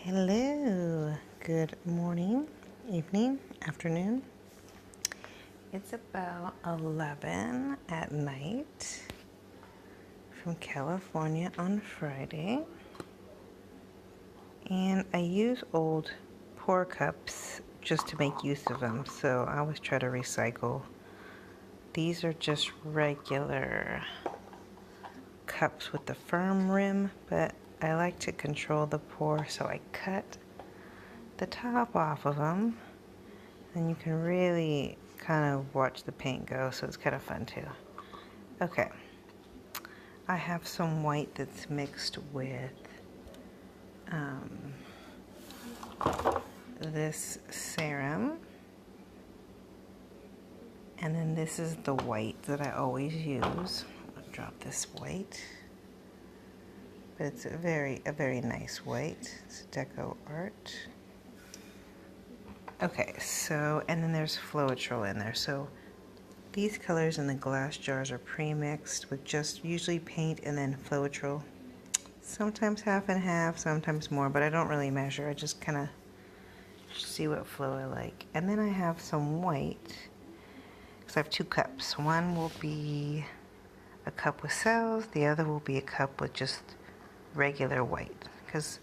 Hello, good morning, evening, afternoon. It's about 11 at night from California on Friday. And I use old pour cups just to make use of them, so I always try to recycle. These are just regular cups with the firm rim, but I like to control the pour, so I cut the top off of them, and you can really kind of watch the paint go, so it's kind of fun too. Okay, I have some white that's mixed with this serum, and then this is the white that I always use. I'll drop this white, but it's a very nice white. It's deco art. Okay, so, and then there's Floetrol in there. So these colors in the glass jars are pre-mixed with just usually paint and then Floetrol. Sometimes half and half, sometimes more, but I don't really measure. I just kind of see what flow I like. And then I have some white, because I have two cups. One will be a cup with cells, the other will be a cup with just regular white, because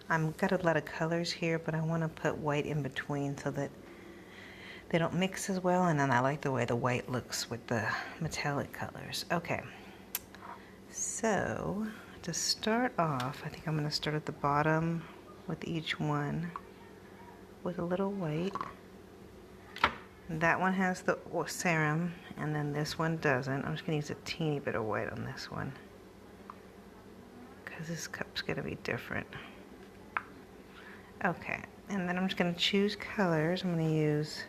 I've got a lot of colors here, but I want to put white in between so that they don't mix as well, and then I like the way the white looks with the metallic colors. Okay, so to start off, I think I'm going to start at the bottom with each one with a little white. That one has the serum, and then this one doesn't. I'm just going to use a teeny bit of white on this one, because this cup's going to be different. Okay, and then I'm just going to choose colors. I'm going to use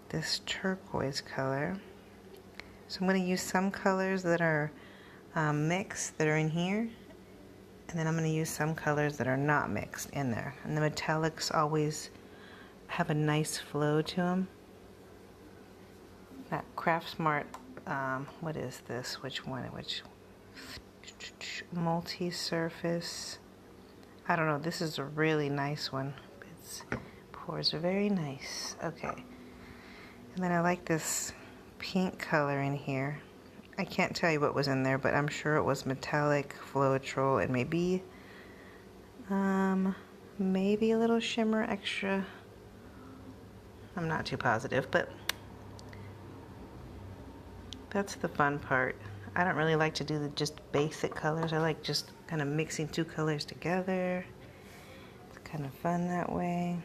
this turquoise color. So I'm going to use some colors that are mixed that are in here, and then I'm going to use some colors that are not mixed in there. And the metallics always have a nice flow to them. That Craft Smart, what is this? Which one? Which multi-surface? I don't know. This is a really nice one. It pours very nice. Okay. And then I like this pink color in here. I can't tell you what was in there, but I'm sure it was metallic, Floetrol, and maybe a little shimmer extra. I'm not too positive, but that's the fun part. I don't really like to do the just basic colors. I like just kind of mixing two colors together. It's kind of fun that way.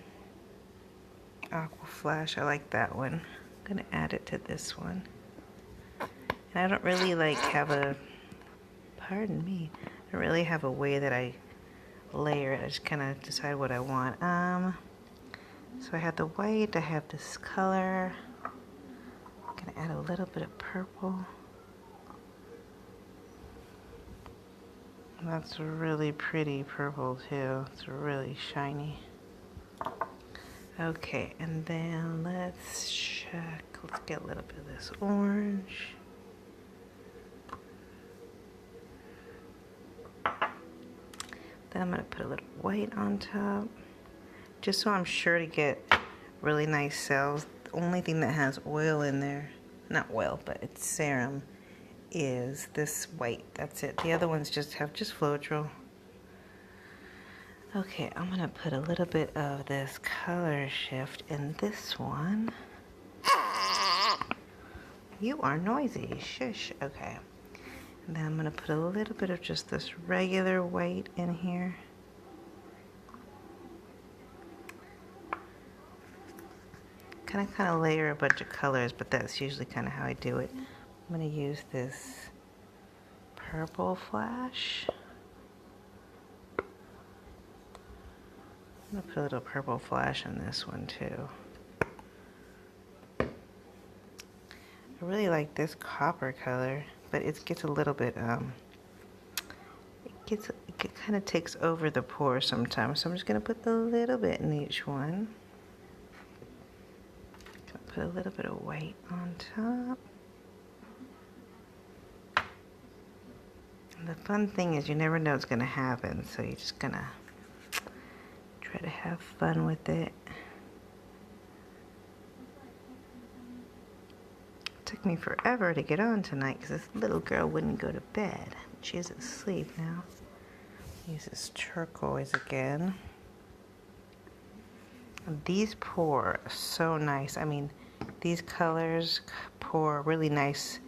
Aqua Flash, I like that one. I'm gonna add it to this one. And I don't really have a, pardon me, I don't really have a way that I layer it. I just kind of decide what I want. So I have the white, I have this color. I'm gonna add a little bit of purple. That's really pretty purple too. It's really shiny. Okay, and then let's check. Let's get a little bit of this orange. Then I'm going to put a little white on top, just so I'm sure to get really nice cells. The only thing that has oil in there, not oil, but it's serum, is this white. That's it. The other ones just have Floetrol. Okay, I'm going to put a little bit of this color shift in this one. You are noisy. Shush. Okay. And then I'm going to put a little bit of just this regular white in here. Kind of layer a bunch of colors, but that's usually kind of how I do it. I'm going to use this purple flash. I'm going to put a little purple flash in this one too. I really like this copper color, but it gets a little bit, it kind of takes over the pour sometimes. So I'm just going to put a little bit in each one. Put a little bit of white on top. And the fun thing is you never know what's going to happen, so you're just going to Try to have fun with it. It took me forever to get on tonight because this little girl wouldn't go to bed. She's asleep now. Use this turquoise again. These pour so nice. I mean, these colors pour really nice.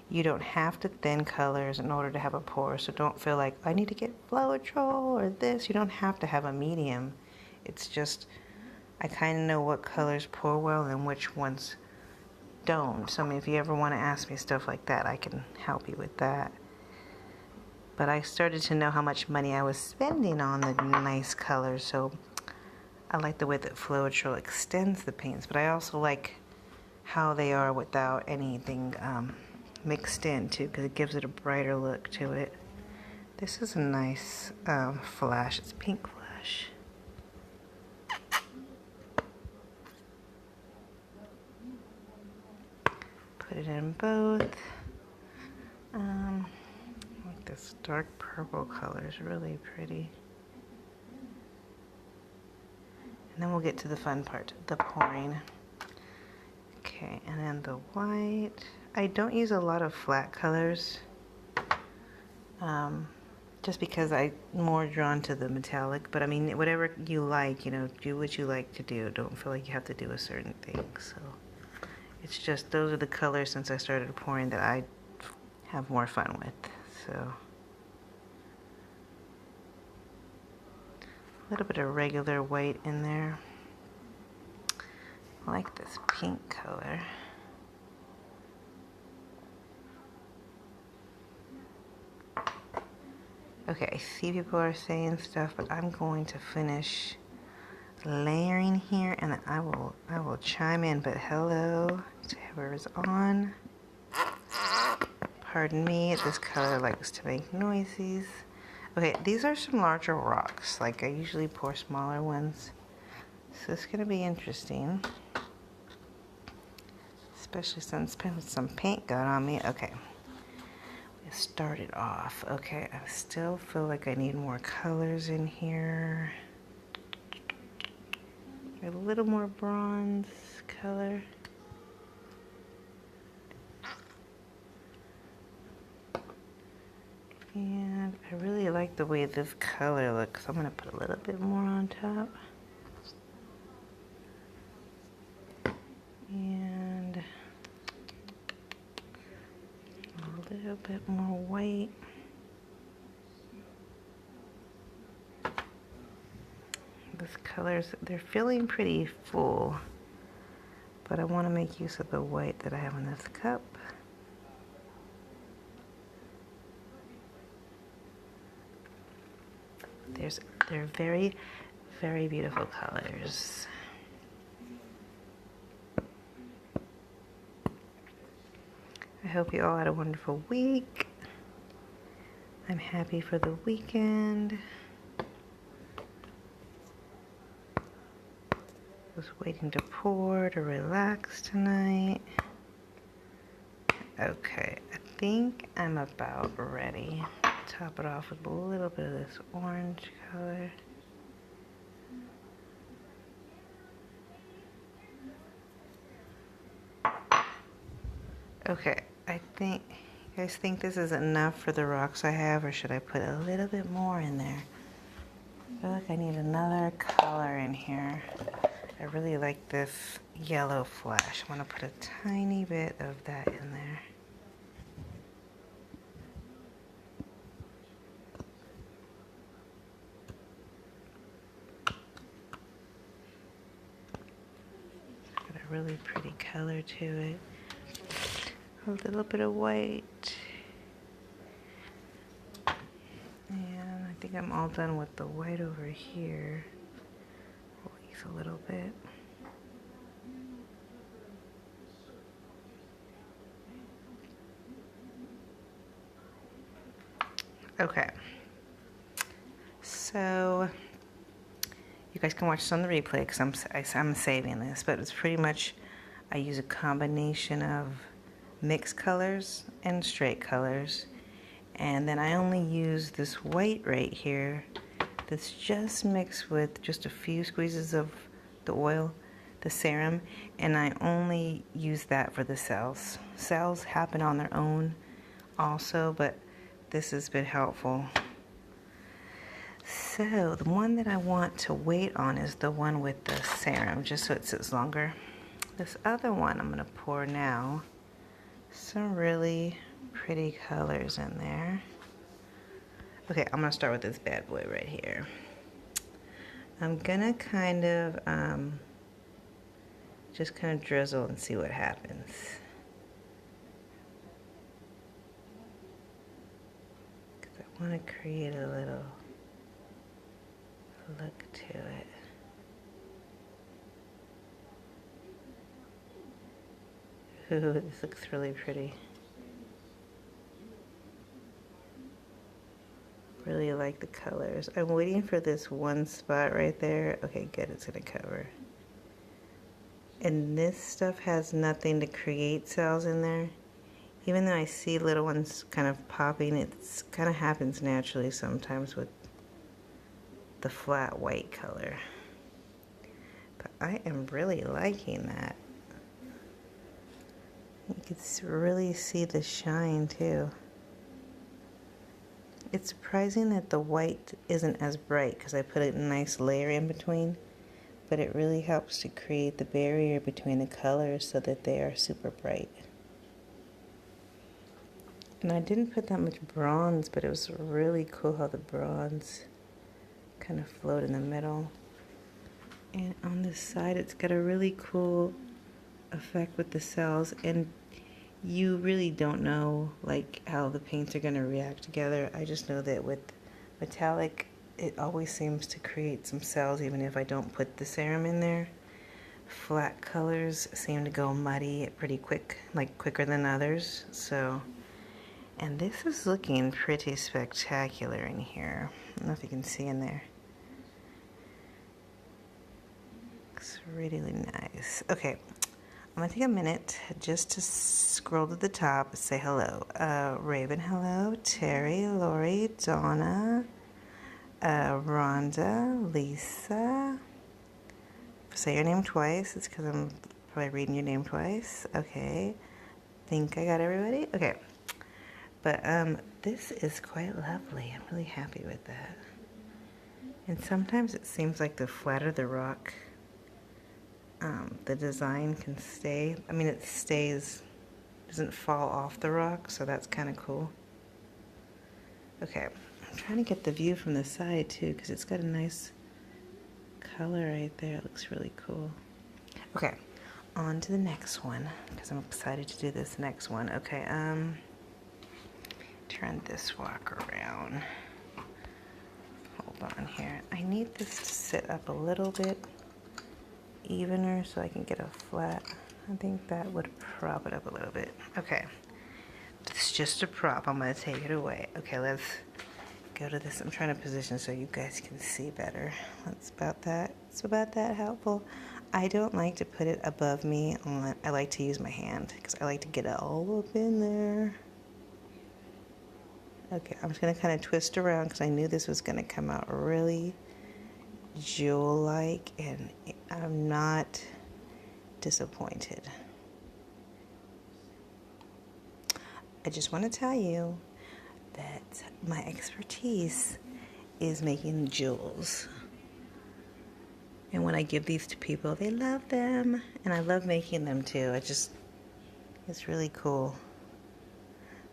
You don't have to thin colors in order to have a pour, so don't feel like I need to get Floetrol or this. You don't have to have a medium. It's just I kind of know what colors pour well and which ones don't. So I mean, if you ever want to ask me stuff like that, I can help you with that. But I started to know how much money I was spending on the nice colors, so I like the way that Floetrol extends the paints, but I also like how they are without anything mixed in too, because it gives it a brighter look to it. This is a nice flash. It's pink flash. Put it in both. Like this dark purple color is really pretty. And then we'll get to the fun part, the pouring. Okay, and then the white. I don't use a lot of flat colors, just because I'm more drawn to the metallic. But I mean, whatever you like, you know, do what you like to do. Don't feel like you have to do a certain thing. So it's just those are the colors since I started pouring that I have more fun with. So a little bit of regular white in there. I like this pink color. Okay, I see people are saying stuff, but I'm going to finish layering here, and I will chime in. But hello to whoever's on. Pardon me, this color likes to make noises. Okay, these are some larger rocks. Like I usually pour smaller ones. So it's gonna be interesting. Especially since some paint got on me. Okay. We started off. Okay, I still feel like I need more colors in here. A little more bronze color. And I really like the way this color looks. I'm gonna put a little bit more on top. And a little bit more white. This colors, they're feeling pretty full, but I want to make use of the white that I have in this cup. They're very, very beautiful colors. I hope you all had a wonderful week. I'm happy for the weekend. Was waiting to pour to relax tonight. Okay, I think I'm about ready. Top it off with a little bit of this orange color. Okay, I think, you guys think this is enough for the rocks I have, or should I put a little bit more in there? I feel like I need another color in here. I really like this yellow flash. I'm gonna put a tiny bit of that in there. Got a really pretty color to it. A little bit of white. And I think I'm all done with the white over here. We'll use a little bit. Okay. So you guys can watch this on the replay because I'm saving this, but it's pretty much I use a combination of mixed colors and straight colors, and then I only use this white right here that's just mixed with just a few squeezes of the oil, the serum, and I only use that for the cells. Cells happen on their own also, but this has been helpful. So the one that I want to wait on is the one with the serum, just so it sits longer. This other one I'm going to pour now. Some really pretty colors in there. Okay, I'm going to start with this bad boy right here. I'm going to kind of just kind of drizzle and see what happens. Because I want to create a little look to it. Ooh, this looks really pretty. Really like the colors. I'm waiting for this one spot right there. Okay, good, it's gonna cover. And this stuff has nothing to create cells in there. Even though I see little ones kind of popping, it kind of happens naturally sometimes with the flat white color. But I am really liking that. You can really see the shine too. It's surprising that the white isn't as bright because I put a nice layer in between, but it really helps to create the barrier between the colors so that they are super bright. And I didn't put that much bronze, but it was really cool how the bronze kind of flowed in the middle. And on this side, it's got a really cool effect with the cells, and you really don't know like how the paints are going to react together. I just know that with metallic, it always seems to create some cells even if I don't put the serum in there. Flat colors seem to go muddy pretty quick, like quicker than others. So, and this is looking pretty spectacular in here. I don't know if you can see in there. Looks really nice. Okay, I'm gonna take a minute just to scroll to the top and say hello. Raven, hello. Terry, Lori, Donna, Rhonda, Lisa. Say your name twice. It's because I'm probably reading your name twice. Okay. Think I got everybody? Okay. But this is quite lovely. I'm really happy with that. And sometimes it seems like the flatter the rock, the design can stay. I mean, it stays, doesn't fall off the rock, so that's kind of cool. Okay, I'm trying to get the view from the side too, because it's got a nice color right there. It looks really cool. Okay, on to the next one, because I'm excited to do this next one. Okay, turn this rock around. Hold on here. I need this to sit up a little bit evener so I can get a flat. I think that would prop it up a little bit. Okay, it's just a prop. I'm gonna take it away. Okay, let's go to this. I'm trying to position so you guys can see better. That's about that. It's about that helpful. I don't like to put it above me. I like to use my hand because I like to get it all up in there. Okay, I'm just gonna kind of twist around because I knew this was gonna come out really jewel-like, and I'm not disappointed. I just want to tell you that my expertise is making jewels. And when I give these to people, they love them, and I love making them too. It's really cool.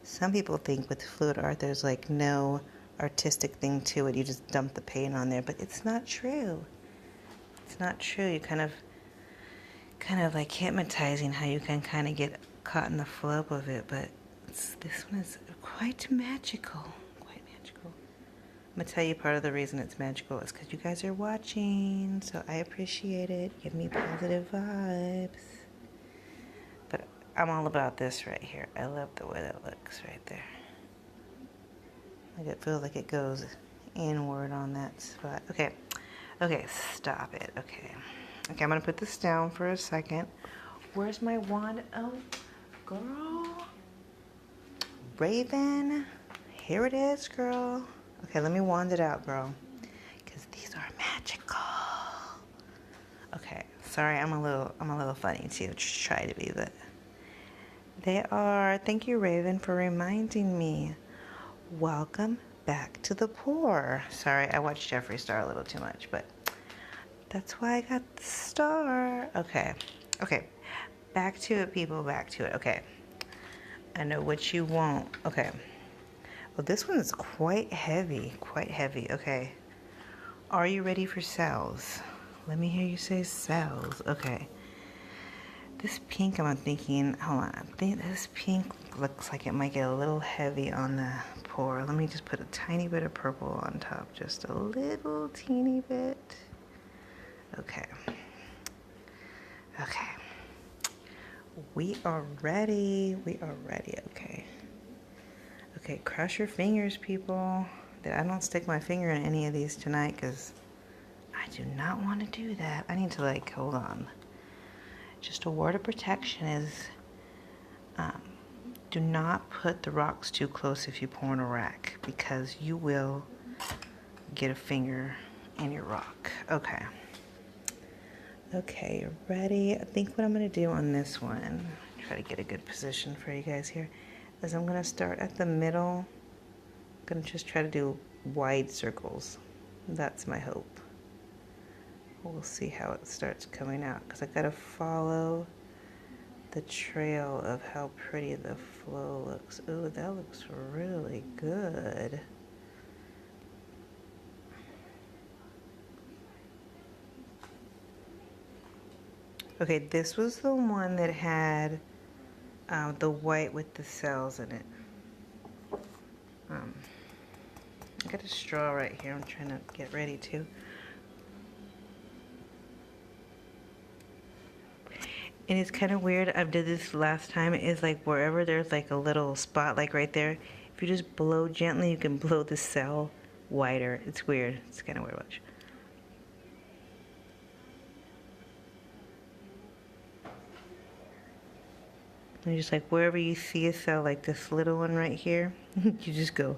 Some people think with fluid art there's like no artistic thing to it. You just dump the paint on there, but it's not true. It's not true. You kind of like hypnotizing how you can kind of get caught in the flow of it, but this one is quite magical. Quite magical. I'm gonna tell you part of the reason it's magical is because you guys are watching, so I appreciate it. Give me positive vibes. But I'm all about this right here. I love the way that looks right there. Like it feels like it goes inward on that spot. Okay, stop it. Okay, I'm gonna put this down for a second. Where's my wand? Oh, girl. Raven, here it is, girl. Okay, let me wand it out, girl. magical. Okay, sorry, I'm a little funny too. Just try to be, but they are. Thank you, Raven, for reminding me. Welcome back to the pour. Sorry, I watched Jeffree Star a little too much, but that's why I got the star. Okay, back to it, people. Back to it. Okay, I know what you want. Okay. Well, this one is quite heavy. Quite heavy. Okay. Are you ready for cells? Let me hear you say cells. Okay. This pink, I'm thinking, hold on. I think this pink looks like it might get a little heavy on the pour. Let me just put a tiny bit of purple on top. Just a little teeny bit. Okay. Okay. We are ready. We are ready. Okay. Okay, cross your fingers, people. That I don't stick my finger in any of these tonight, because I do not want to do that. I need to, like, hold on. Just a word of protection is do not put the rocks too close if you pour in a rack, because you will get a finger in your rock. Okay. Okay, you're ready? I think what I'm going to do on this one, try to get a good position for you guys here, is I'm going to start at the middle. I'm going to just try to do wide circles. That's my hope. We'll see how it starts coming out, because I got to follow the trail of how pretty the flow looks. Ooh, that looks really good. Okay, this was the one that had the white with the cells in it. I got a straw right here. I'm trying to get ready to. And it's kind of weird. I did this last time. Is like wherever there's like a little spot, like right there. If you just blow gently, you can blow the cell wider. It's weird. It's kind of weird. Watch. And just like wherever you see a cell, like this little one right here, you just go.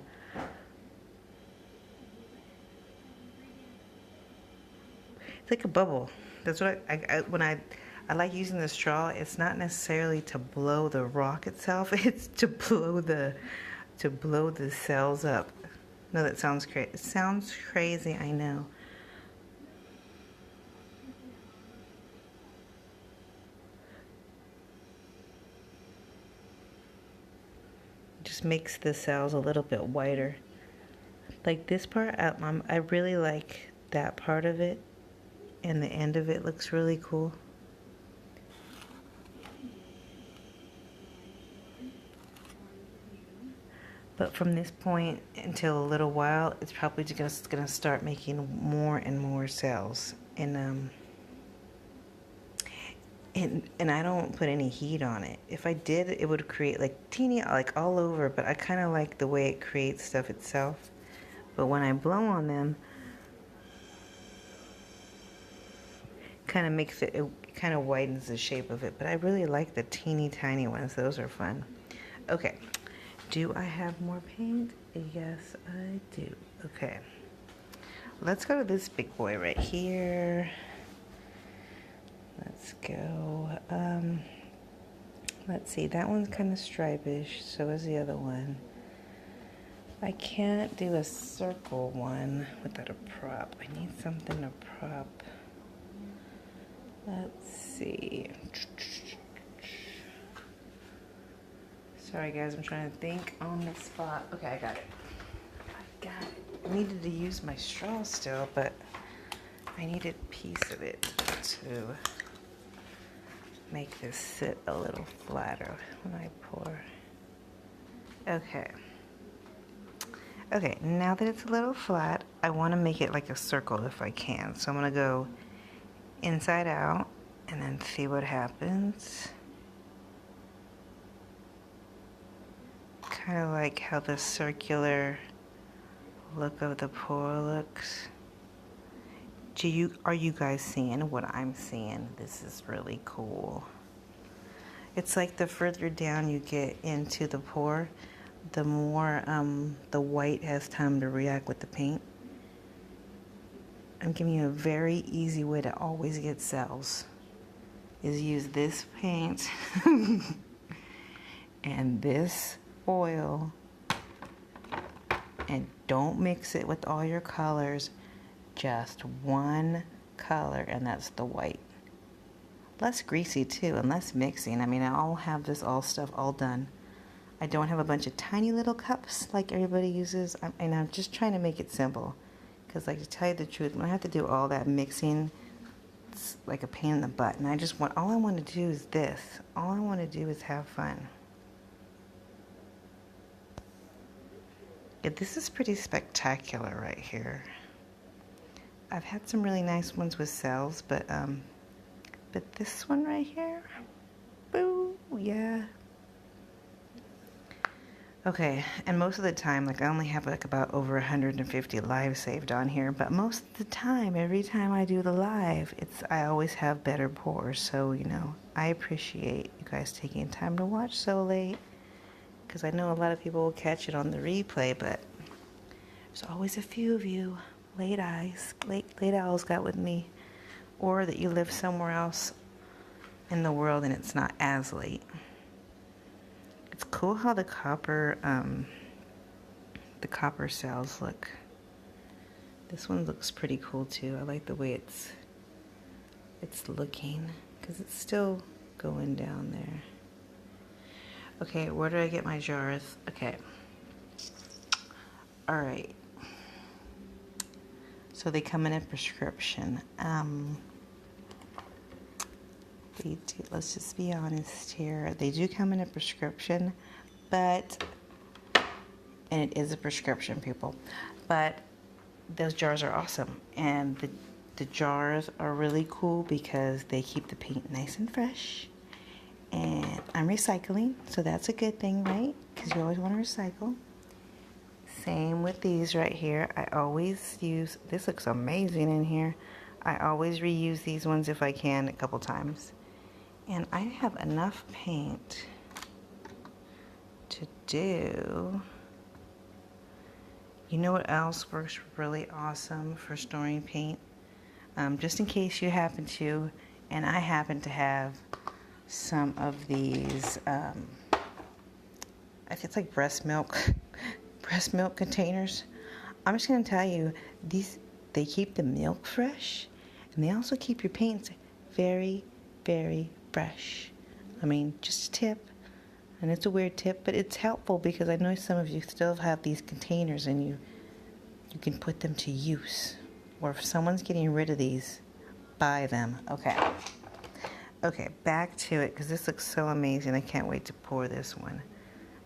It's like a bubble. That's what I like using the straw. It's not necessarily to blow the rock itself. It's to blow the cells up. No, that sounds crazy. It sounds crazy, I know. Just makes the cells a little bit whiter. Like this part, I really like that part of it, and the end of it looks really cool. But from this point until a little while, it's probably just gonna start making more and more cells. And I don't put any heat on it. If I did, it would create like teeny, like all over, but I kind of like the way it creates stuff itself. But when I blow on them, kind of makes it kind of widens the shape of it. But I really like the teeny tiny ones. Those are fun. Okay, do I have more paint? Yes, I do. Okay, let's go to this big boy right here. Let's go. Let's see, that one's kind of stripish, so is the other one. I can't do a circle one without a prop. I need something to prop. Let's see. Sorry guys, I'm trying to think on the spot. Okay, I got it. I needed to use my straw still, but I needed a piece of it to make this sit a little flatter when I pour. Okay. Okay, now that it's a little flat, I want to make it like a circle if I can. So I'm going to go inside out and then see what happens. Kind of like how the circular look of the pour looks. Are you guys seeing what I'm seeing? This is really cool. It's like the further down you get into the pour, the more the white has time to react with the paint. I'm giving you a very easy way to always get cells. Is use this paint and this oil, and don't mix it with all your colors, just one color, and that's the white. Less greasy too, and less mixing. I mean, I'll have this stuff all done. I don't have a bunch of tiny little cups like everybody uses, and I'm just trying to make it simple. Because, like, to tell you the truth, when I have to do all that mixing, it's like a pain in the butt. And all I want to do is this. All I want to do is have fun. Yeah, this is pretty spectacular right here. I've had some really nice ones with cells, but this one right here, boo, yeah. Okay, and most of the time, like, I only have like about over 150 lives saved on here, but most of the time, every time I do the live, I always have better pours. So, you know, I appreciate you guys taking time to watch so late, because I know a lot of people will catch it on the replay, but there's always a few of you late owls got with me, or that you live somewhere else in the world and it's not as late. It's cool how the copper cells look. This one looks pretty cool too. I like the way it's looking, because it's still going down there. Okay, where do I get my jars? Okay. All right. So they come in a prescription. They do, let's just be honest here. They do come in a prescription, and it is a prescription, people. But those jars are awesome, and the jars are really cool because they keep the paint nice and fresh. And I'm recycling, so that's a good thing, right? Because you always want to recycle. Same with these right here. I always use, this looks amazing in here. I always reuse these ones if I can a couple times. And I have enough paint to do. You know what else works really awesome for storing paint? Just in case you happen to, and I happen to have some of these, I think it's like breast milk containers. I'm just gonna tell you, they keep the milk fresh, and they also keep your paints very, very fresh. I mean, just a tip, and it's a weird tip, but it's helpful because I know some of you still have these containers and you can put them to use. Or if someone's getting rid of these, buy them. Okay, back to it, because this looks so amazing. I can't wait to pour this one.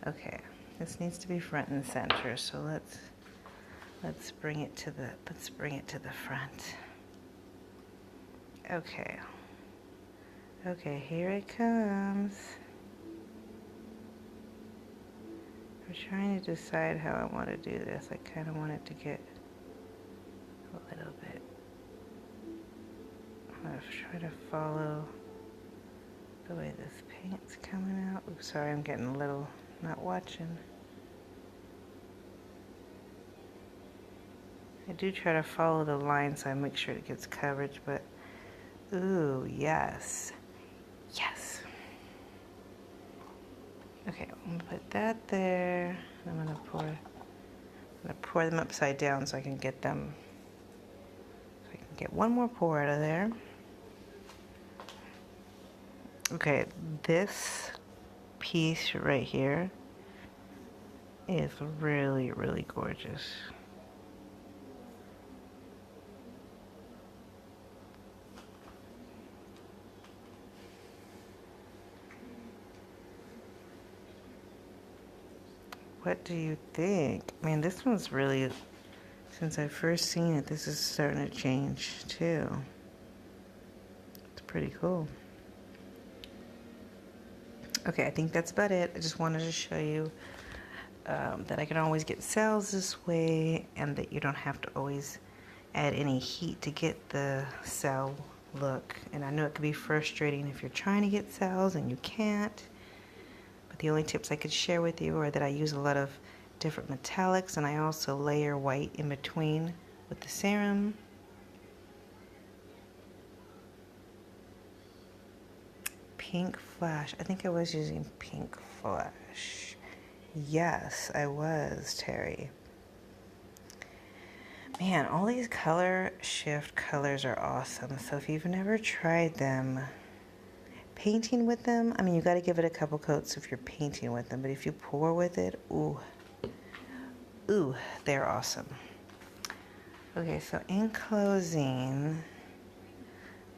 Okay, this needs to be front and center, so let's bring it to the front. Okay, here it comes. I'm trying to decide how I want to do this. I kind of want it to get a little bit. I'm going to try to follow the way this paint's coming out. Oops, sorry, I'm getting a little not watching. I do try to follow the line so I make sure it gets coverage, but ooh, yes. Yes. Okay, I'm gonna put that there. I'm gonna pour them upside down so I can get them. So I can get one more pour out of there. Okay, this piece right here is really, really gorgeous. What do you think? Man, this one's really, since I first seen it, this is starting to change too. It's pretty cool. Okay, I think that's about it. I just wanted to show you that I can always get cells this way, and that you don't have to always add any heat to get the cell look. And I know it can be frustrating if you're trying to get cells and you can't. But the only tips I could share with you are that I use a lot of different metallics, and I also layer white in between with the serum. Pink Flash. I think I was using Pink Flash. Yes, I was, Terry. Man, all these color shift colors are awesome. So if you've never tried them, painting with them, I mean, you got to give it a couple coats if you're painting with them. But if you pour with it, ooh, they're awesome. Okay, so in closing,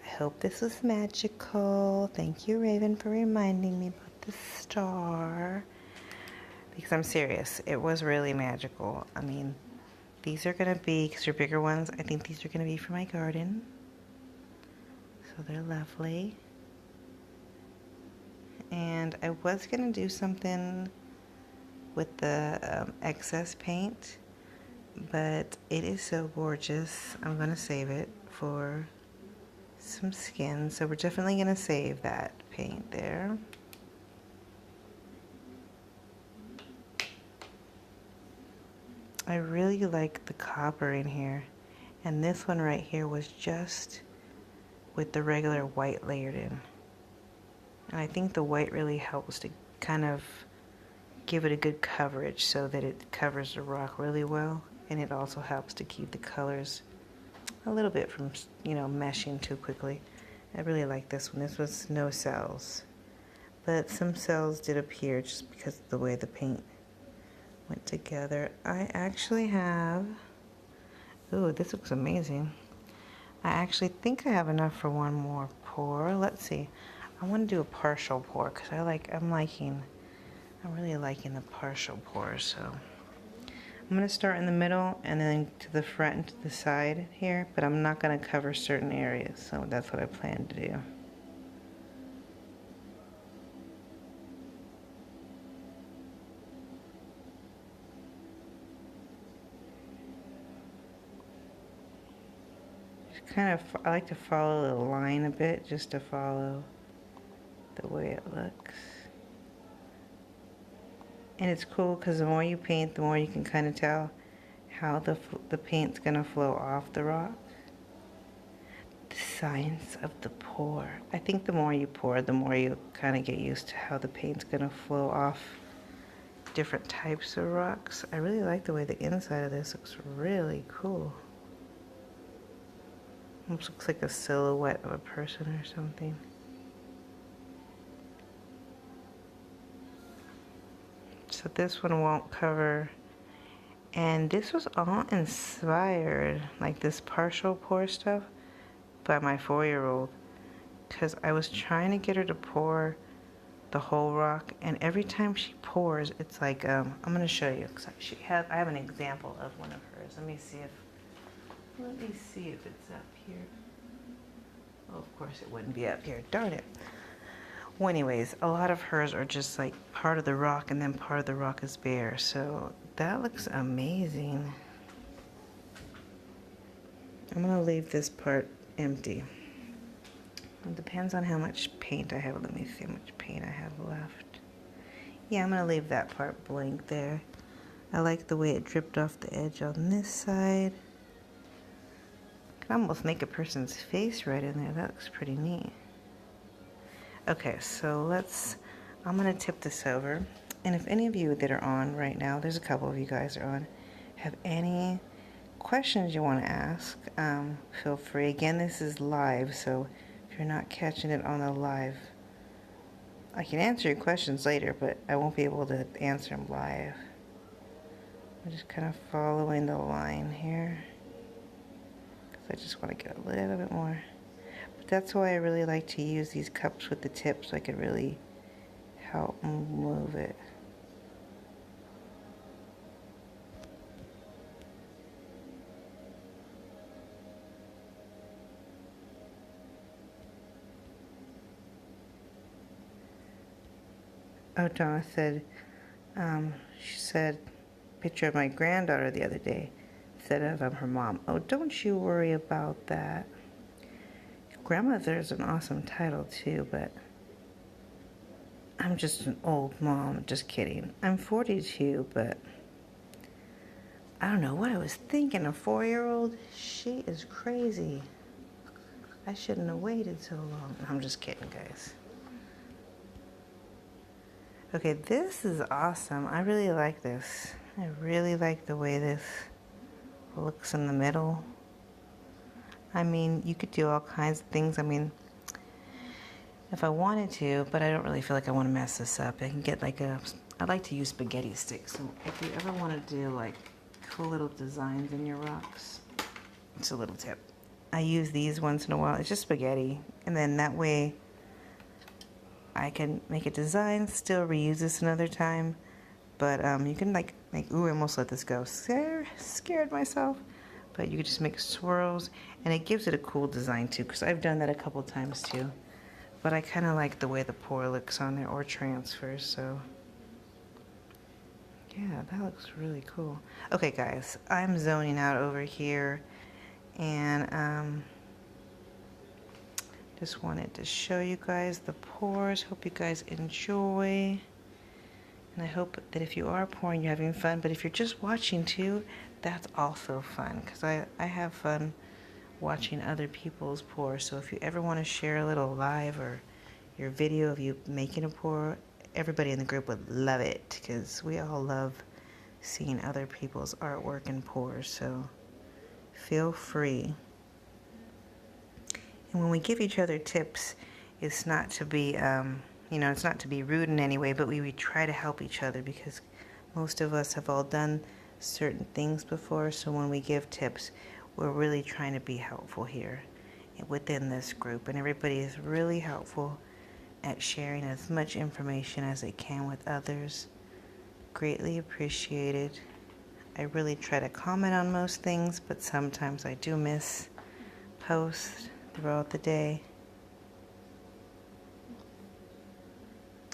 I hope this was magical. Thank you, Raven, for reminding me about the star. Because I'm serious, it was really magical. I mean, these are going to be, because they're bigger ones, I think these are going to be for my garden. So they're lovely. And I was going to do something with the excess paint, but it is so gorgeous. I'm going to save it for some skin. So we're definitely going to save that paint there. I really like the copper in here, and this one right here was just with the regular white layered in, and I think the white really helps to kind of give it a good coverage so that it covers the rock really well, and it also helps to keep the colors a little bit from, you know, meshing too quickly. I really like this one. This was no cells, but some cells did appear just because of the way the paint went together. I actually have, ooh, this looks amazing. I actually think I have enough for one more pour. Let's see. I want to do a partial pour because I'm really liking the partial pour. So I'm going to start in the middle and then to the front and to the side here, but I'm not going to cover certain areas. So that's what I plan to do. I like to follow the line a bit, just to follow the way it looks. And it's cool because the more you paint, the more you can kind of tell how the paint's going to flow off the rock. The science of the pour. I think the more you pour, the more you kind of get used to how the paint's going to flow off different types of rocks. I really like the way the inside of this looks really cool. Almost looks like a silhouette of a person or something. So this one won't cover. And this was all inspired, like this partial pour stuff, by my 4-year-old. Because I was trying to get her to pour the whole rock, and every time she pours, it's like, I'm going to show you. Cause I have an example of one of hers. Let me see if it's up here. Oh, of course it wouldn't be up here. Darn it. Well, anyways, a lot of hers are just like part of the rock and then part of the rock is bare. So that looks amazing. I'm going to leave this part empty. It depends on how much paint I have. Let me see how much paint I have left. Yeah, I'm going to leave that part blank there. I like the way it dripped off the edge on this side. Could almost make a person's face right in there. That looks pretty neat. Okay, so I'm going to tip this over. And if any of you that are on right now, there's a couple of you guys are on, have any questions you want to ask, feel free. Again, this is live, so if you're not catching it on the live, I can answer your questions later, but I won't be able to answer them live. I'm just kind of following the line here, because I just want to get a little bit more. But that's why I really like to use these cups with the tips, so I can really help move it. Oh, Donna said, she said, picture of my granddaughter the other day instead of her mom. Oh, don't you worry about that. Grandmother is an awesome title too, but I'm just an old mom. Just kidding. I'm 42, but I don't know what I was thinking. A 4-year-old? She is crazy. I shouldn't have waited so long. I'm just kidding, guys. Okay, this is awesome. I really like this. I really like the way this looks in the middle. I mean, you could do all kinds of things. I mean, if I wanted to, but I don't really feel like I want to mess this up. I can get like I like to use spaghetti sticks. So if you ever want to do like cool little designs in your rocks, it's a little tip. I use these once in a while. It's just spaghetti. And then that way I can make a design, still reuse this another time. But you can like make, ooh, I almost let this go. Scared myself. But you can just make swirls, and it gives it a cool design too, because I've done that a couple times too. But I kind of like the way the pour looks on there, or transfers, so. Yeah, that looks really cool. Okay guys, I'm zoning out over here, and just wanted to show you guys the pours. Hope you guys enjoy. And I hope that if you are pouring, you're having fun. But if you're just watching too, that's also fun. Because I have fun watching other people's pour. So if you ever want to share a little live or your video of you making a pour, everybody in the group would love it. Because we all love seeing other people's artwork and pours. So feel free. And when we give each other tips, it's not to be, it's not to be rude in any way, but we try to help each other, because most of us have all done certain things before. So when we give tips, we're really trying to be helpful here within this group. And everybody is really helpful at sharing as much information as they can with others. Greatly appreciated. I really try to comment on most things, but sometimes I do miss posts throughout the day.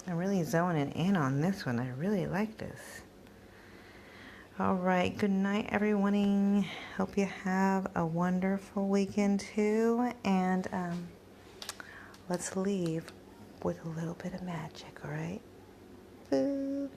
I'm really zoning in on this one. I really like this. All right, good night, everyone. Hope you have a wonderful weekend too. And let's leave with a little bit of magic, all right? Boo.